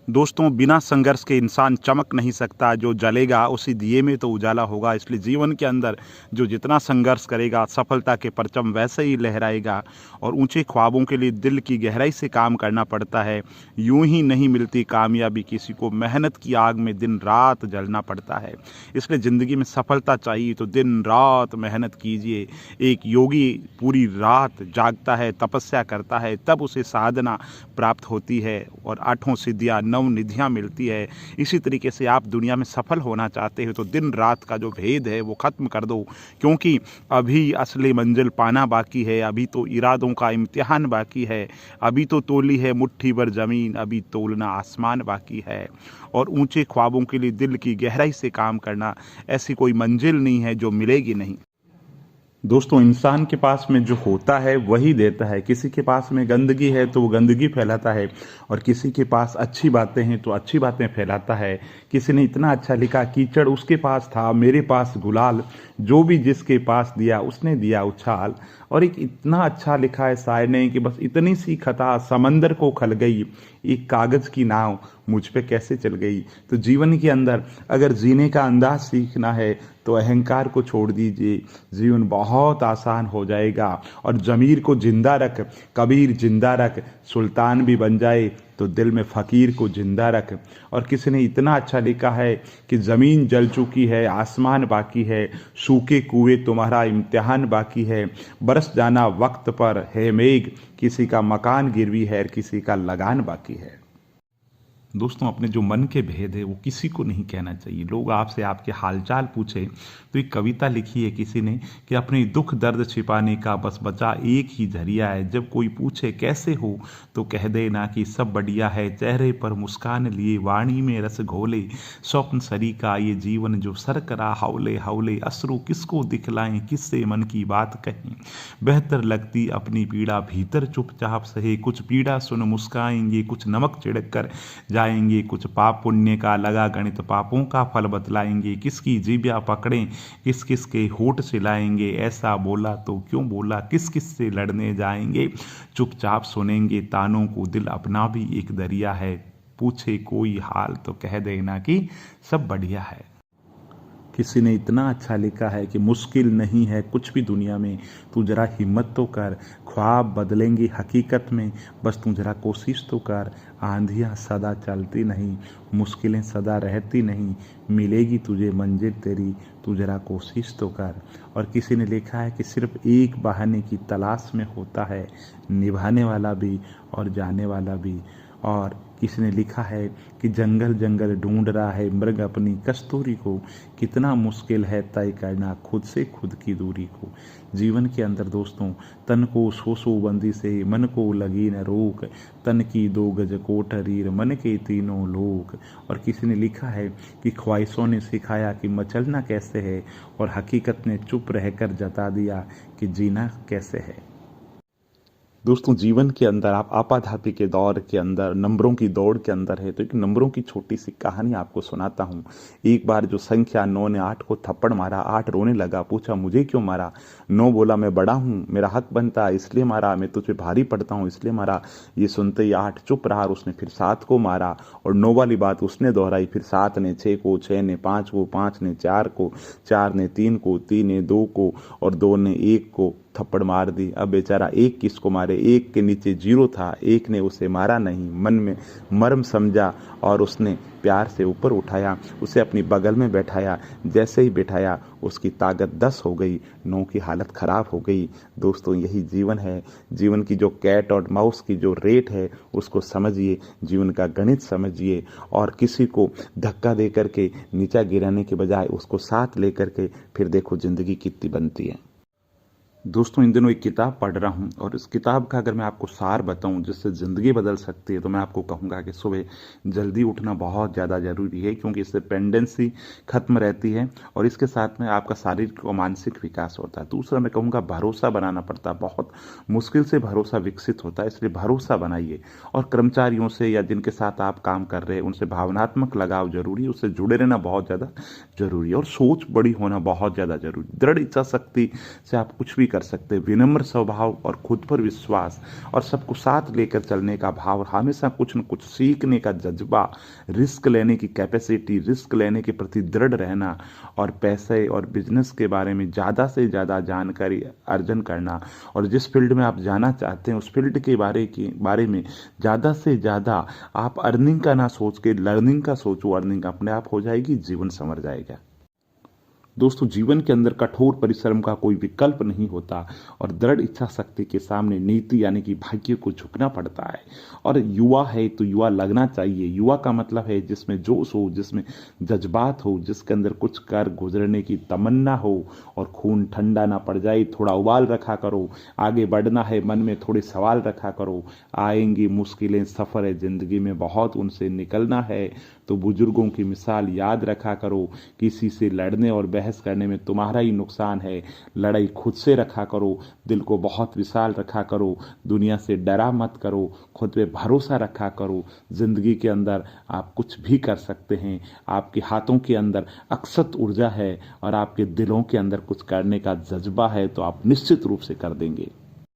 दोस्तों, बिना संघर्ष के इंसान चमक नहीं सकता। जो जलेगा उसी दिए में तो उजाला होगा। इसलिए जीवन के अंदर जो जितना संघर्ष करेगा, सफलता के परचम वैसे ही लहराएगा। और ऊंचे ख्वाबों के लिए दिल की गहराई से काम करना पड़ता है। यूं ही नहीं मिलती कामयाबी किसी को, मेहनत की आग में दिन रात जलना पड़ता है। इसलिए ज़िंदगी में सफलता चाहिए तो दिन रात मेहनत कीजिए। एक योगी पूरी रात जागता है, तपस्या करता है, तब उसे साधना प्राप्त होती है और आठों सिद्धियाँ, नव निधियाँ मिलती है। इसी तरीके से आप दुनिया में सफल होना चाहते हो तो दिन रात का जो भेद है वो ख़त्म कर दो, क्योंकि अभी असली मंजिल पाना बाकी है। अभी तो इरादों का इम्तिहान बाकी है। अभी तो तोली है मुट्ठी भर ज़मीन, अभी तोलना आसमान बाकी है। और ऊंचे ख्वाबों के लिए दिल की गहराई से काम करना, ऐसी कोई मंजिल नहीं है जो मिलेगी नहीं। दोस्तों, इंसान के पास में जो होता है वही देता है। किसी के पास में गंदगी है तो वो गंदगी फैलाता है, और किसी के पास अच्छी बातें हैं तो अच्छी बातें फैलाता है। किसी ने इतना अच्छा लिखा, कीचड़ उसके पास था, मेरे पास गुलाल, जो भी जिसके पास दिया उसने दिया उछाल। और एक इतना अच्छा लिखा है शायर ने कि बस इतनी सी खता समंदर को खल गई, एक कागज की नाव मुझ पे कैसे चल गई। तो जीवन के अंदर अगर जीने का अंदाज सीखना है तो अहंकार को छोड़ दीजिए, जीवन बहुत आसान हो जाएगा। और ज़मीर को जिंदा रख, कबीर जिंदा रख, सुल्तान भी बन जाए तो दिल में फ़कीर को जिंदा रख। और किसी ने इतना अच्छा लिखा है कि ज़मीन जल चुकी है, आसमान बाकी है, सूखे कुएं तुम्हारा इम्तिहान बाकी है, बरस जाना वक्त पर है मेघ, किसी का मकान गिरवी है, किसी का लगान बाकी है। दोस्तों, अपने जो मन के भेद है वो किसी को नहीं कहना चाहिए। लोग आपसे आपके हालचाल पूछे तो एक कविता लिखी है किसी ने कि अपने दुख दर्द छिपाने का बस बचा एक ही जरिया है। जब कोई पूछे कैसे हो तो कह देना कि सब बढ़िया है। चेहरे पर मुस्कान लिए वाणी में रस घोले, स्वप्न सरी का ये जीवन जो सर करा हौले हौले। अश्रु किसको दिखलाएं, किससे मन की बात कहें, बेहतर लगती अपनी पीड़ा भीतर चुपचाप सहे। कुछ पीड़ा सुन मुस्काएंगे, कुछ नमक छिड़क कर जाएंगे, कुछ पाप पुण्य का लगा गणित पापों का फल बतलाएंगे। किसकी जीभया पकड़ें, किस किस के होठ सिलाएंगे, ऐसा बोला तो क्यों बोला, किस किस से लड़ने जाएंगे। चुपचाप सुनेंगे तानों को, दिल अपना भी एक दरिया है। पूछे कोई हाल तो कह देना कि सब बढ़िया है। किसी ने इतना अच्छा लिखा है कि मुश्किल नहीं है कुछ भी दुनिया में, तू जरा हिम्मत तो कर, ख्वाब बदलेंगे हकीकत में, बस तू जरा कोशिश तो कर। आंधियाँ सदा चलती नहीं, मुश्किलें सदा रहती नहीं, मिलेगी तुझे मंजिल तेरी, तू जरा कोशिश तो कर। और किसी ने लिखा है कि सिर्फ एक बहाने की तलाश में होता है निभाने वाला भी और जाने वाला भी। और किसी ने लिखा है कि जंगल जंगल ढूंढ रहा है मृग अपनी कस्तूरी को, कितना मुश्किल है तय करना खुद से खुद की दूरी को। जीवन के अंदर दोस्तों, तन को सो बंदी से मन को लगी न रोक, तन की 2 गज कोठरीर मन के तीनों लोक। और किसी ने लिखा है कि ख्वाहिशों ने सिखाया कि मचलना कैसे है, और हकीकत ने चुप रहकर जता दिया कि जीना कैसे है। दोस्तों, जीवन के अंदर आप आपाधापी के दौर के अंदर, नंबरों की दौड़ के अंदर है, तो एक नंबरों की छोटी सी कहानी आपको सुनाता हूँ। एक बार जो संख्या 9 ने 8 को थप्पड़ मारा, 8 रोने लगा, पूछा मुझे क्यों मारा। 9 बोला मैं बड़ा हूँ, मेरा हक बनता है इसलिए मारा, मैं तुझे भारी पड़ता हूँ इसलिए मारा। ये सुनते ही 8 चुप रहा और उसने फिर 7 को मारा, और 9 वाली बात उसने दोहराई। फिर 7 ने 6 को, 6 ने 5 को, 5 ने 4 को, 4 ने 3 को, 3 ने 2 को, और 2 ने 1 को थप्पड़ मार दी। अब बेचारा 1 किसको मारे, 1 के नीचे 0 था, 1 ने उसे मारा नहीं। मन में मर्म समझा और उसने प्यार से ऊपर उठाया, उसे अपनी बगल में बैठाया। जैसे ही बैठाया उसकी ताकत 10 हो गई, 9 की हालत खराब हो गई। दोस्तों, यही जीवन है। जीवन की जो कैट और माउस की जो रेट है उसको समझिए, जीवन का गणित समझिए, और किसी को धक्का दे करके नीचा गिराने के बजाय उसको साथ ले करके फिर देखो ज़िंदगी कितनी बनती है। दोस्तों, इन दिनों एक किताब पढ़ रहा हूँ, और इस किताब का अगर मैं आपको सार बताऊँ जिससे ज़िंदगी बदल सकती है, तो मैं आपको कहूँगा कि सुबह जल्दी उठना बहुत ज़्यादा ज़रूरी है, क्योंकि इससे पेंडेंसी खत्म रहती है और इसके साथ में आपका शारीरिक और मानसिक विकास होता है। दूसरा मैं कहूँगा भरोसा बनाना पड़ता है, बहुत मुश्किल से भरोसा विकसित होता है, इसलिए भरोसा बनाइए। और कर्मचारियों से या जिनके साथ आप काम कर रहे हैं उनसे भावनात्मक लगाव जरूरी है, उससे जुड़े रहना बहुत ज़्यादा जरूरी है। और सोच बड़ी होना बहुत ज़्यादा जरूरी। दृढ़ इच्छा शक्ति से आप कुछ भी कर सकते। विनम्र स्वभाव और खुद पर विश्वास और सबको साथ लेकर चलने का भाव, हमेशा कुछ न कुछ सीखने का जज्बा, रिस्क लेने की कैपेसिटी, रिस्क लेने के प्रति दृढ़ रहना और पैसे और बिजनेस के बारे में ज़्यादा से ज़्यादा जानकारी अर्जन करना और जिस फील्ड में आप जाना चाहते हैं उस फील्ड के बारे में ज़्यादा से ज़्यादा आप अर्निंग का ना सोच के लर्निंग का सोचो। अर्निंग अपने आप हो जाएगी, जीवन संवर जाएगा। दोस्तों, जीवन के अंदर कठोर परिश्रम का कोई विकल्प नहीं होता और दृढ़ इच्छा शक्ति के सामने नीति यानी कि भाग्य को झुकना पड़ता है। और युवा है तो युवा लगना चाहिए। युवा का मतलब है जिसमें जोश हो, जिसमें जज्बात हो, जिसके अंदर कुछ कर गुजरने की तमन्ना हो और खून ठंडा ना पड़ जाए। थोड़ा उबाल रखा करो, आगे बढ़ना है, मन में थोड़े सवाल रखा करो। आएंगी मुश्किलें, सफ़र है ज़िंदगी में बहुत, उनसे निकलना है तो बुजुर्गों की मिसाल याद रखा करो। किसी से लड़ने और बहस करने में तुम्हारा ही नुकसान है। लड़ाई खुद से रखा करो, दिल को बहुत विशाल रखा करो, दुनिया से डरा मत करो, खुद पे भरोसा रखा करो। ज़िंदगी के अंदर आप कुछ भी कर सकते हैं। आपके हाथों के अंदर अक्षत ऊर्जा है और आपके दिलों के अंदर कुछ करने का जज्बा है तो आप निश्चित रूप से कर देंगे।